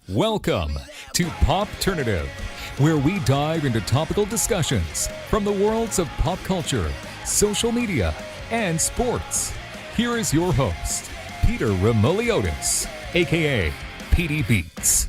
Welcome to Popternative, where we dive into topical discussions from the worlds of pop culture, social media, and sports. Here is your host, Peter Remoliotis, aka PD Beats.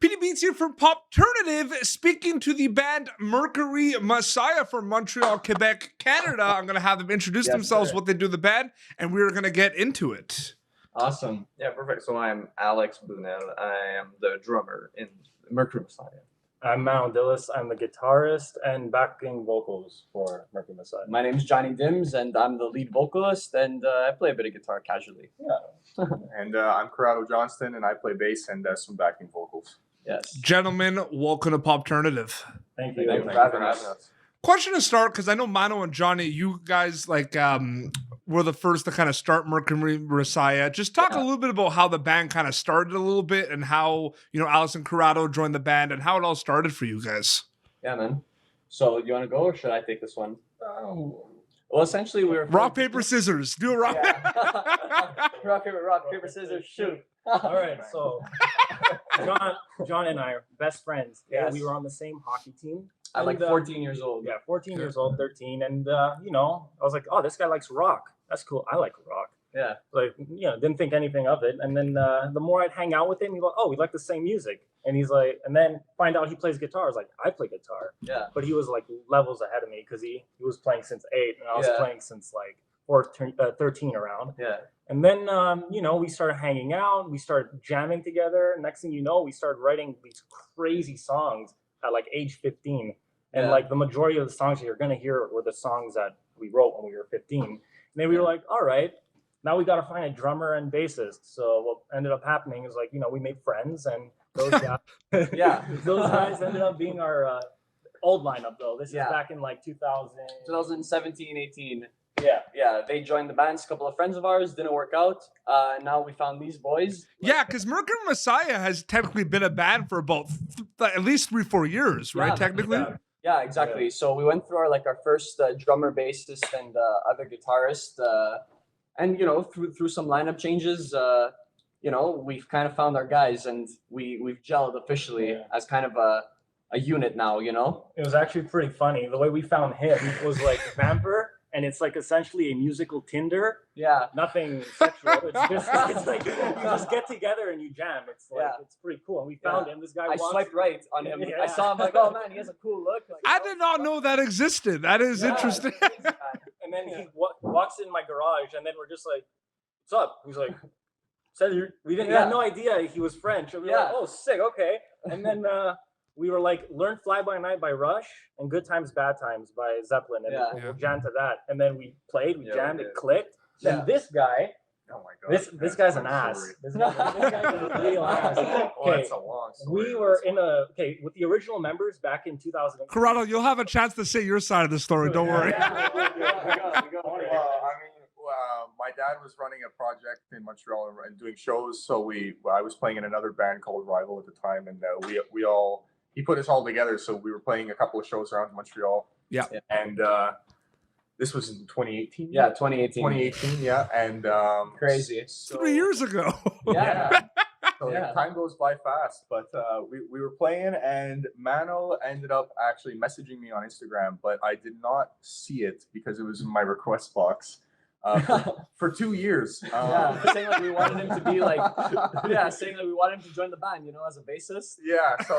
PD Beats here for Popternative, speaking to the band Mercury Messiah from Montreal, Quebec, Canada. I'm going to have them introduce themselves, what they do in the band, and we're going to get into it. Awesome. Yeah, perfect. So I'm Alex Bunel. I am the drummer in Mercury Messiah. I'm Mano Dillis. I'm the guitarist and backing vocals for Mercury Messiah. My name's Johnny Dims, and I'm the lead vocalist, and I play a bit of guitar casually. Yeah. And I'm Corrado Johnston, and I play bass and some backing vocals. Yes. Gentlemen, welcome to Popternative. Thank you. Thank you for having us. Question to start, because I know Mano and Johnny, you guys were the first to kind of start Mercury Messiah. Just talk a little bit about how the band kind of started a little bit and how, Alice and Corrado joined the band and how it all started for you guys. Yeah, man. So you want to go, or should I take this one? Well, essentially, we were... Rock, paper, scissors. Do a rock. Yeah. rock, paper, scissors, shoot. All right, so John and I are best friends. Yeah, Yes. we were on the same hockey team. I'm like 14 years old. Yeah, 14 years old, 13. And, I was like, oh, this guy likes rock. That's cool. I like rock. Yeah. Like, didn't think anything of it. And then the more I'd hang out with him, he'd like, oh, we like the same music. And he's like, and then find out he plays guitar. I was like, I play guitar. Yeah. But he was like levels ahead of me because he was playing since 8 and I was playing since like 13 around. Yeah. And then, we started hanging out. We started jamming together. Next thing you know, we started writing these crazy songs at like age 15. And like the majority of the songs that you're going to hear were the songs that we wrote when we were 15. And then we were like, all right, now we got to find a drummer and bassist. So what ended up happening is like, we made friends and those guys, those guys ended up being our old lineup though. This is back in like 2017, 18. Yeah. Yeah, they joined the bands. A couple of friends of ours didn't work out. Now we found these boys. Yeah, because Mercury Messiah has technically been a band for about at least 3-4 years, right? Technically. Yeah, exactly. Yeah. So we went through our first drummer, bassist, and other guitarist, and through some lineup changes, we've kind of found our guys, and we've gelled officially as kind of a unit now. It was actually pretty funny. The way we found him was like Vamper. And it's like essentially a musical Tinder. Yeah. Nothing sexual. It's like you just get together and you jam. It's like it's pretty cool. And we found him. This guy. I swiped right on him. Yeah. I saw him like, oh man, he has a cool look. Like, I did not know that existed. That is interesting. And then he walks in my garage, and then we're just like, "What's up?" He's like, "We had no idea he was French." And we were like, "Oh, sick, okay." And then we were like, learn Fly By Night by Rush and Good Times, Bad Times by Zeppelin. And we jammed to that. And then we played, we jammed, it clicked. Then this guy, oh my God, this guy's an ass. This guy's a real ass. That's a long story. We were with the original members back in 2000. Corrado, you'll have a chance to say your side of the story. Don't worry. My dad was running a project in Montreal and doing shows. So I was playing in another band called Rival at the time, and he put us all together. So we were playing a couple of shows around Montreal. Yeah. And this was in 2018. Yeah, 2018. 2018, yeah. And crazy. So, 3 years ago. Yeah. So time goes by fast. But we were playing, and Mano ended up actually messaging me on Instagram, but I did not see it because it was in my request box. For 2 years. Saying like we wanted him to be like, saying that we wanted him to join the band, as a bassist. Yeah, so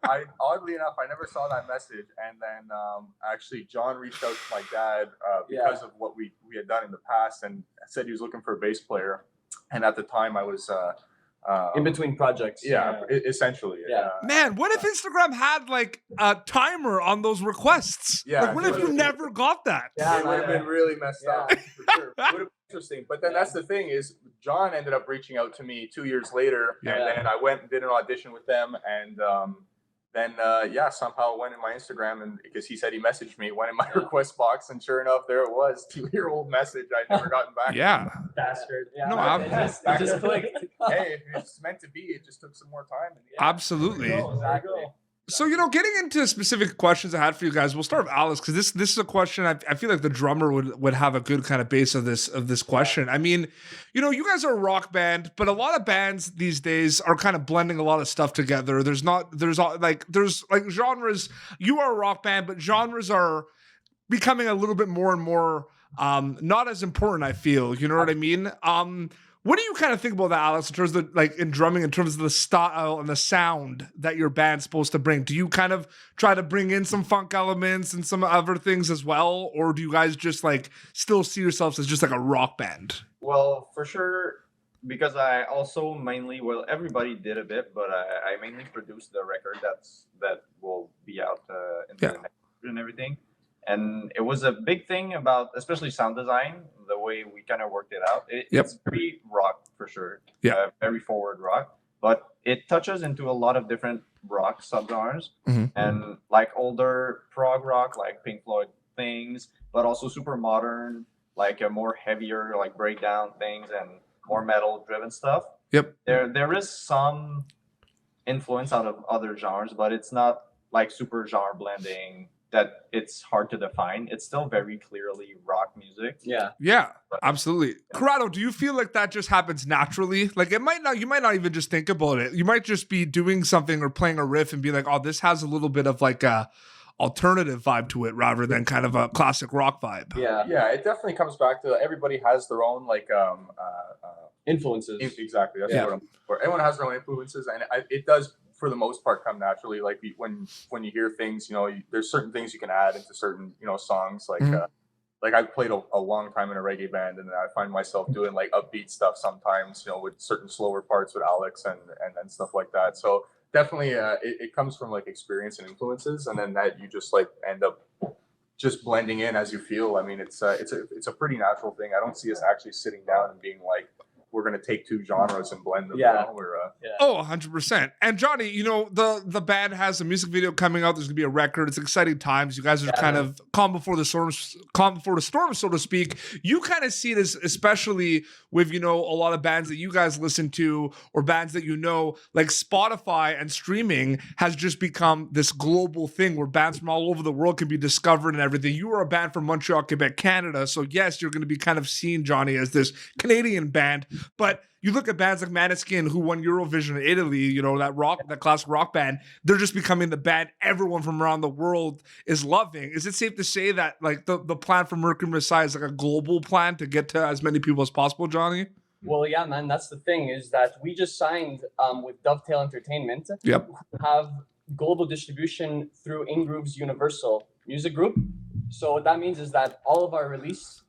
I oddly enough, I never saw that message. And then actually John reached out to my dad because of what we had done in the past, and said he was looking for a bass player. And at the time I was in between projects. Essentially. Yeah. Man, what if Instagram had like a timer on those requests? Yeah. Like, what if you never got that? Yeah, it would have been really messed up for sure. Would have been interesting. But then that's the thing is John ended up reaching out to me 2 years later, and then I went and did an audition with them, and then somehow it went in my Instagram, and because he said he messaged me, went in my request box, and sure enough, there it was, 2-year-old message I'd never gotten back. Yeah. Bastard. Yeah, No, it just clicked. Hey, if it's meant to be, it just took some more time. Absolutely. Exactly. So, you know, getting into specific questions I had for you guys, we'll start with Alex, because this is a question I feel like the drummer would have a good kind of base of this question. I mean, you know, you guys are a rock band, but a lot of bands these days are kind of blending a lot of stuff together. There's like genres. You are a rock band, but genres are becoming a little bit more and more not as important, I feel. You know what I mean? What do you kind of think about that, Alex, in terms of like in drumming, in terms of the style and the sound that your band's supposed to bring? Do you kind of try to bring in some funk elements and some other things as well? Or do you guys just like still see yourselves as just like a rock band? Well, for sure, because I also mainly, well, everybody did a bit, but I mainly produced the record that will be out in the next year and everything. And it was a big thing about, especially sound design, the way we kind of worked it out. It's pretty rock for sure. Yeah. Very forward rock, but it touches into a lot of different rock subgenres and like older prog rock, like Pink Floyd things, but also super modern, like a more heavier, like breakdown things and more metal driven stuff. Yep. There is some influence out of other genres, but it's not like super genre blending that it's hard to define. It's still very clearly rock music. Yeah, absolutely. Corrado, do you feel like that just happens naturally? Like you might not even just think about it. You might just be doing something or playing a riff and be like, oh, this has a little bit of like a alternative vibe to it rather than kind of a classic rock vibe. Yeah, it definitely comes back to everybody has their own like influences. Exactly. That's what I'm for. Everyone has their own influences, and it does for the most part come naturally. Like when you hear things, you know, there's certain things you can add into certain, you know, songs. Like I played a long time in a reggae band, and I find myself doing like upbeat stuff sometimes, you know, with certain slower parts with Alex and stuff like that. So definitely, it comes from like experience and influences, and then that you just like end up just blending in as you feel. I mean, it's a pretty natural thing. I don't see us actually sitting down and being like, we're going to take two genres and blend them. Yeah. You know? Oh, 100%. And Johnny, you know, the band has a music video coming out. There's going to be a record. It's exciting times. You guys are kind of calm before the storm, so to speak. You kind of see this, especially with, you know, a lot of bands that you guys listen to or bands that you know, like Spotify and streaming has just become this global thing where bands from all over the world can be discovered and everything. You are a band from Montreal, Quebec, Canada. So yes, you're going to be kind of seen, Johnny, as this Canadian band. But you look at bands like Maneskin, who won Eurovision in Italy, you know, that classic rock band, they're just becoming the band everyone from around the world is loving. Is it safe to say that like the plan for Mercury Messiah is like a global plan to get to as many people as possible, Johnny? Well, yeah, man, that's the thing, is that we just signed with Dovetail Entertainment. Yep. Who have global distribution through Ingroove's Universal Music Group. So what that means is that all of our releases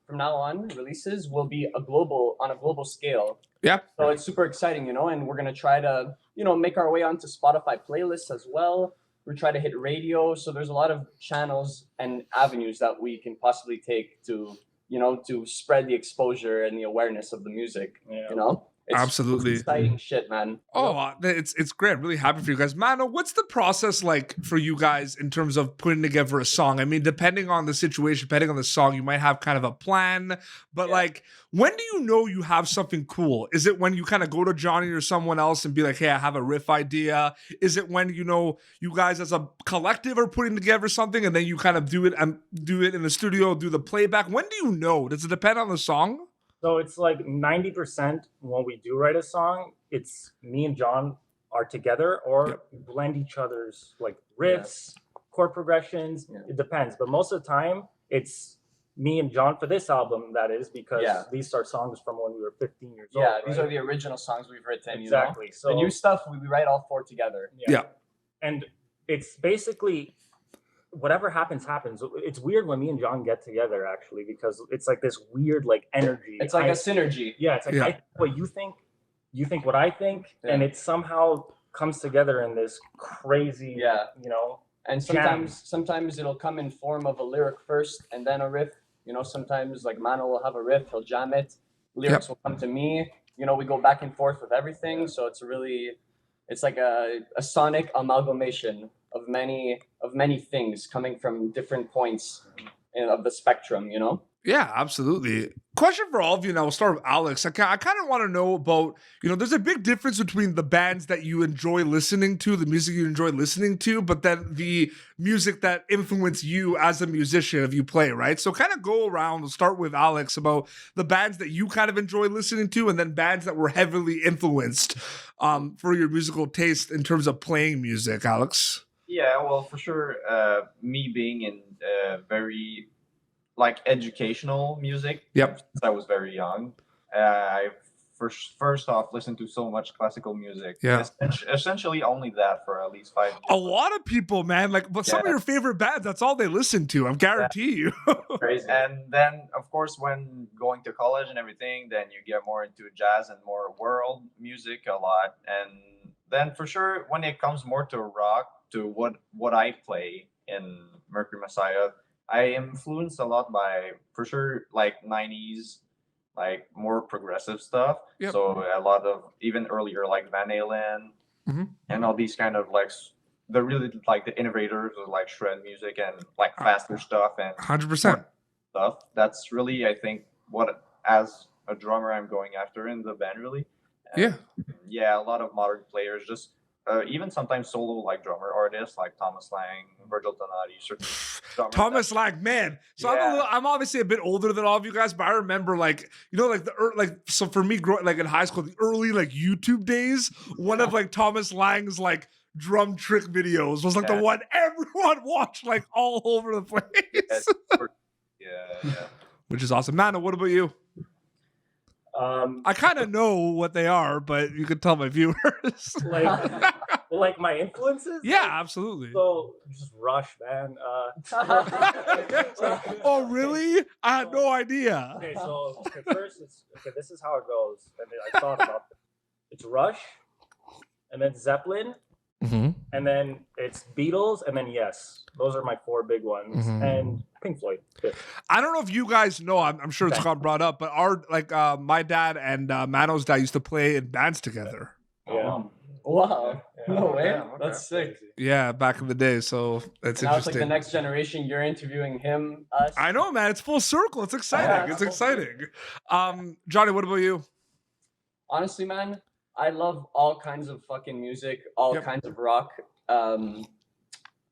will be on a global scale. Yeah. So it's super exciting, you know, and we're going to try to, you know, make our way onto Spotify playlists as well. We try to hit radio. So there's a lot of channels and avenues that we can possibly take to, you know, to spread the exposure and the awareness of the music, you know? It's absolutely exciting shit, man. Oh, it's great. I'm really happy for you guys. Mano, what's the process like for you guys in terms of putting together a song? I mean, depending on the situation, depending on the song, you might have kind of a plan, but like, when do you know you have something cool? Is it when you kind of go to Johnny or someone else and be like, hey, I have a riff idea? Is it when, you know, you guys as a collective are putting together something and then you kind of do it in the studio, do the playback? When do you know? Does it depend on the song? So it's like 90% when we do write a song, it's me and John are together or blend each other's like riffs, chord progressions. It depends. But most of the time, it's me and John for this album, that is, because these are songs from when we were 15 years old. Yeah, these are the original songs we've written. Exactly. You know? So the new stuff, we write all four together. Yeah. And it's basically... whatever happens. It's weird when me and John get together, actually, because it's like this weird like energy. It's like a synergy. Yeah, it's like I think what you think what I think, and it somehow comes together in this crazy, you know. And sometimes it'll come in form of a lyric first and then a riff. You know, sometimes like Mano will have a riff, he'll jam it. Lyrics will come to me. You know, we go back and forth with everything. So it's like a sonic amalgamation of many things coming from different points of the spectrum, you know? Yeah, absolutely. Question for all of you now. We'll start with Alex. I kind of want to know about, there's a big difference between the bands that you enjoy listening to, the music you enjoy listening to, but then the music that influence you as a musician if you play, right? So kind of go around. We'll start with Alex about the bands that you kind of enjoy listening to, and then bands that were heavily influenced for your musical taste in terms of playing music, Alex. Yeah, well, for sure, me being in very like educational music. Yep. Since I was very young, I first off listened to so much classical music. Yeah. Essentially only that for at least 5 years. A lot of people, man, but some of your favorite bands, that's all they listen to. I guarantee you. Crazy. And then, of course, when going to college and everything, then you get more into jazz and more world music a lot. And then, for sure, when it comes more to rock, to what I play in Mercury Messiah, I am influenced a lot by, for sure, like 90s, like more progressive stuff. Yep. So a lot of even earlier, like Van Halen, and all these kind of like the really like the innovators of like shred music and like faster stuff and 100% stuff. That's really, I think, what as a drummer I'm going after in the band, really. And yeah, a lot of modern players, just even sometimes solo like drummer artists like Thomas Lang, Virgil Donati, certain Thomas Lang, man. So I'm obviously a bit older than all of you guys, but I remember so for me, like in high school, the early like YouTube days, one of like Thomas Lang's like drum trick videos was like the one everyone watched like all over the place. Yeah. Which is awesome. Mano, what about you? I kind of know what they are, but you can tell my viewers. like my influences? Yeah, absolutely. So just Rush, man. Oh, really? I had no idea. Okay, so first, this is how it goes. And I thought about it. It's Rush, and then Zeppelin, and then it's Beatles, and then Yes. Those are my 4 big ones, and Pink Floyd. I don't know if you guys know. I'm sure it's got brought up, but my dad and Mano's dad used to play in bands together. Yeah. Wow. Yeah. No way. Yeah, okay. That's sick. Yeah, back in the day. So that's Now it's interesting. like the next generation. You're interviewing him, us. I know, man. It's full circle. It's exciting. It's exciting. Johnny, what about you? Honestly, man, I love all kinds of fucking music, all kinds of rock.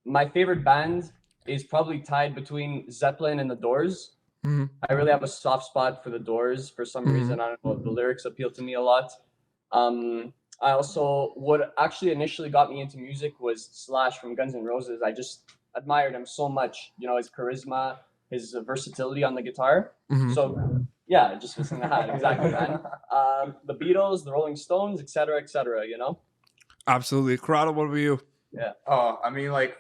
My favorite band is probably tied between Zeppelin and The Doors. I really have a soft spot for The Doors for some reason. I don't know. The lyrics appeal to me a lot. I also, what actually initially got me into music was Slash from Guns N' Roses. I just admired him so much. His charisma, his versatility on the guitar. So yeah, just listening to that. Exactly, man. The Beatles, the Rolling Stones, etc., Absolutely. Corrado, what about you? Yeah. I mean, like,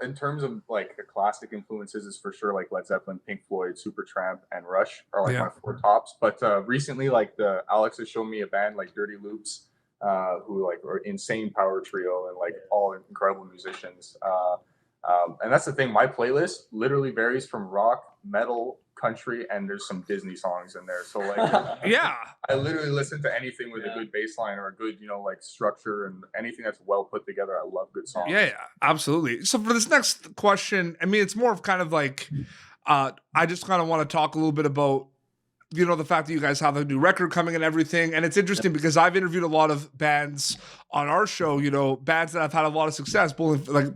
in terms of like the classic influences, is for sure like Led Zeppelin, Pink Floyd, Supertramp, and Rush are like my 4 tops. But recently, like Alex has shown me a band like Dirty Loops, who like are insane power trio and like all incredible musicians. And that's the thing. My playlist literally varies from rock, metal, country, and there's some Disney songs in there. So like, I literally listen to anything with a good bass line or a good, like structure, and anything that's well put together. I love good songs. Yeah, absolutely. So for this next question, I mean, it's more of kind of like, I just kind of want to talk a little bit about, the fact that you guys have a new record coming and everything. And it's interesting because I've interviewed a lot of bands on our show, bands that have had a lot of success,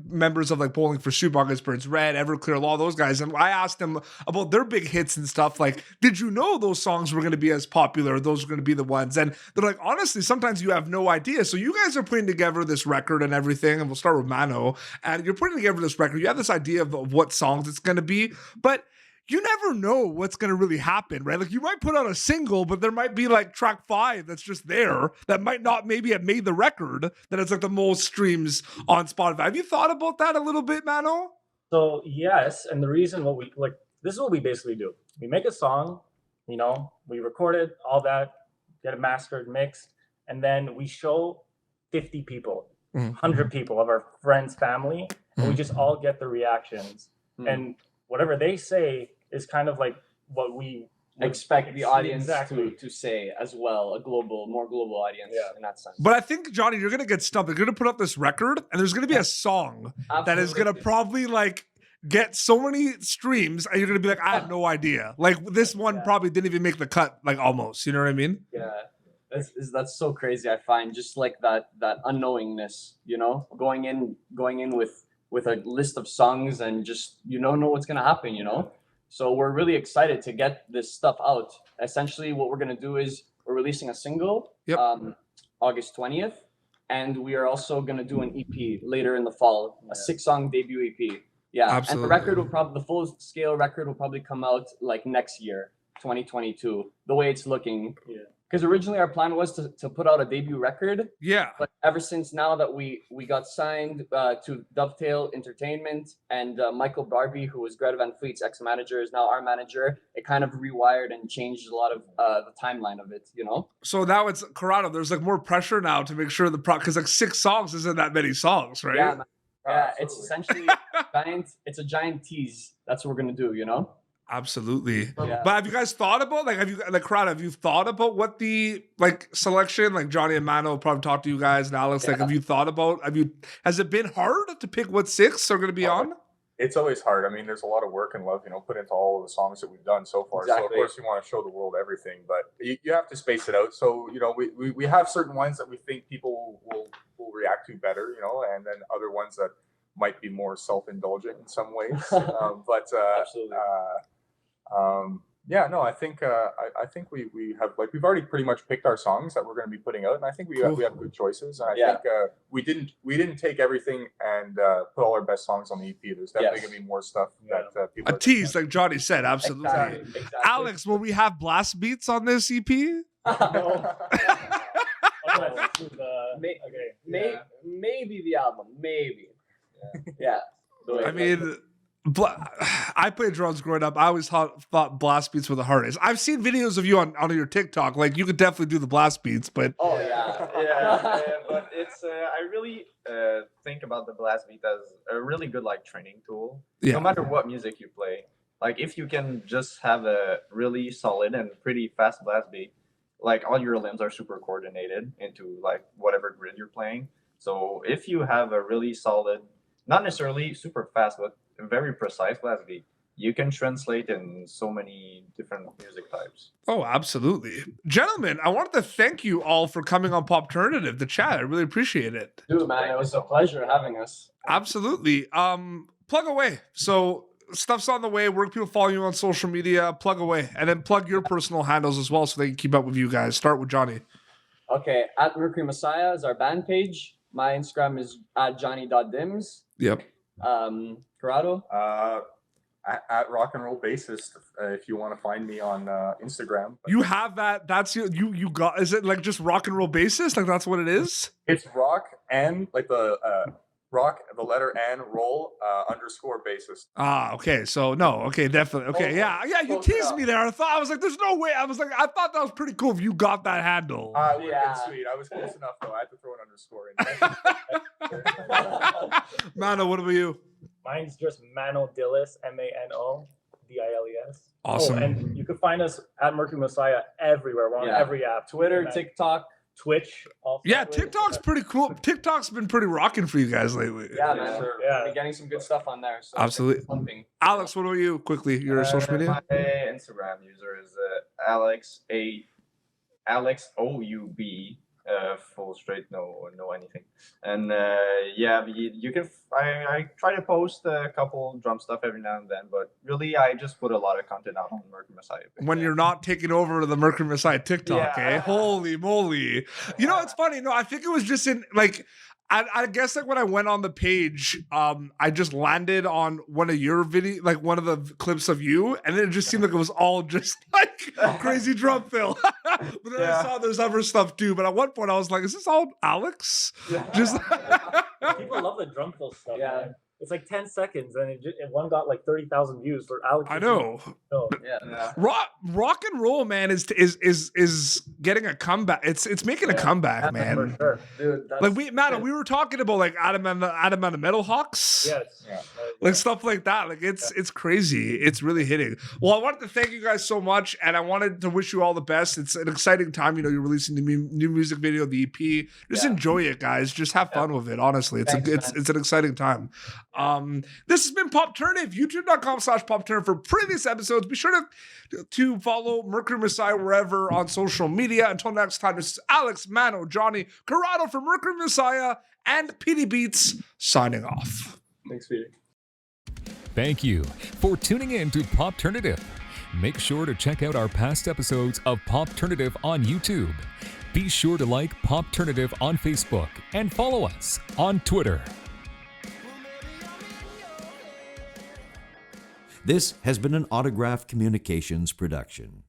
members of like Bowling for Soup, August Burns Red, Everclear, all those guys. And I asked them about their big hits and stuff. Like, did you know those songs were going to be as popular? Those were going to be the ones. And they're like, honestly, sometimes you have no idea. So you guys are putting together this record and everything. And we'll start with Mano. And you're putting together this record. You have this idea of what songs it's going to be. But you never know what's going to really happen, right? Like, you might put out a single, but there might be like track 5 that's just there that might not maybe have made the record, that it's like the most streams on Spotify. Have you thought about that a little bit, Mano? So yes, and the reason this is what we basically do. We make a song, we record it, all that, get it mastered, mixed, and then we show 50 people, 100 people of our friends, family, and we just all get the reactions. And whatever they say is kind of like what we expect the audience to say as well, more global audience in that sense. But I think, Johnny, you're going to get stumped. They're going to put up this record, and there's going to be a song that is going to probably like get so many streams and you're gonna be like, I have no idea. Like this one probably didn't even make the cut, like almost. You know what I mean? Yeah. That's so crazy. I find just like that unknowingness, going in with a list of songs and just you don't know what's gonna happen, So we're really excited to get this stuff out. Essentially, what we're gonna do is we're releasing a single, August 20th, and we are also gonna do an EP later in the fall, a 6-song debut EP. Yeah, absolutely. And the record the full scale record will probably come out like next year, 2022. The way it's looking. Yeah. Because originally our plan was to put out a debut record. Yeah. But ever since now that we got signed to Dovetail Entertainment and Michael Barbie, who was Greta Van Fleet's ex-manager, is now our manager, it kind of rewired and changed a lot of the timeline of it, So now it's Corrado. There's like more pressure now to make sure because like 6 songs isn't that many songs, right? Yeah, man. Yeah, it's essentially it's a giant tease. That's what we're gonna do, Absolutely. Yeah. But have you guys thought about have you thought about what the selection, like Johnny and Mano probably talked to you guys and Alex, have you thought about, has it been hard to pick what 6 are going to be on? It's always hard. I mean, there's a lot of work and love, put into all of the songs that we've done so far. Exactly. So of course you want to show the world everything, but you have to space it out. So, we have certain ones that we think people will react to better, and then other ones that might be more self-indulgent in some ways. Absolutely. I think we have we've already pretty much picked our songs that we're going to be putting out, and I think we have good choices. And I think we didn't take everything and put all our best songs on the EP. There's definitely going to be more stuff that people a tease, like Johnny said. Absolutely. Exactly. Alex, will we have blast beats on this EP? No. Maybe the album, maybe. Yeah. I mean, I played drums growing up. I always thought blast beats were the hardest. I've seen videos of you on your TikTok. Like you could definitely do the blast beats, but but it's I really think about the blast beat as a really good training tool. Yeah. No matter what music you play, if you can just have a really solid and pretty fast blast beat, all your limbs are super coordinated into whatever grid you're playing. So if you have a really solid, not necessarily super fast, but a very precise blast beat, you can translate in so many different music types. Oh, absolutely. Gentlemen, I wanted to thank you all for coming on Popternative, the chat. I really appreciate it. Dude, man, it was a pleasure having us. Absolutely. Plug away. So stuff's on the way. Where can people follow you on social media? Plug away. And then plug your personal handles as well so they can keep up with you guys. Start with Johnny. Okay, at Mercury Messiah is our band page. My Instagram is at johnny.dims. Yep. Corrado? At Rock and Roll Bassist, if you want to find me on Instagram. You have that. That's you got. Is it just Rock and Roll Bassist? That's what it is? It's rock and the rock, the letter N, roll _ bassist. Ah, okay. So no, okay, definitely. Okay, yeah. You teased me there. I was like, there's no way. I thought that was pretty cool if you got that handle. It would have been sweet. I was close enough though. I had to throw an underscore in. Mano, what about you? Mine's just Mano Dillis, ManoDiles. Awesome. Oh, and you can find us at Mercury Messiah everywhere. We're on every app. Twitter, TikTok, Twitch. Also. Yeah, TikTok's pretty cool. TikTok's been pretty rocking for you guys lately. Yeah, man. We're getting some good stuff on there. So absolutely. Alex, what about you? Quickly, your social media? My Instagram user is Alex OUB. Full straight, no anything. And you can. I try to post a couple drum stuff every now and then, but really I just put a lot of content out on Mercury Messiah. When you're not taking over the Mercury Messiah TikTok, Holy moly! It's funny. No, I think it was just in I guess when I went on the page, I just landed on one of your video, one of the clips of you, and then it just seemed like it was all just crazy drum fill. But then I saw there's other stuff too. But at one point I was like, is this all Alex? Yeah. Just people love the drum fill stuff. Yeah. Man. It's 10 seconds, and one got 30,000 views for Alex. I know. Rock and roll, man, is getting a comeback. It's making a comeback, man. For sure. Dude, we were talking about Adam and the Metal Hawks. Yes. Stuff like that. It's crazy. It's really hitting. Well, I wanted to thank you guys so much, and I wanted to wish you all the best. It's an exciting time. You're releasing the new music video, the EP. Just enjoy it, guys. Just have fun with it. Honestly, it's an exciting time. This has been Popternative, youtube.com/Popternative for previous episodes. Be sure to follow Mercury Messiah wherever on social media. Until next time, this is Alex, Mano, Johnny, Corrado from Mercury Messiah, and PD Beats signing off. Thanks, Peter. Thank you for tuning in to Popternative. Make sure to check out our past episodes of Popternative on YouTube. Be sure to like Popternative on Facebook and follow us on Twitter. This has been an Autograph Communications production.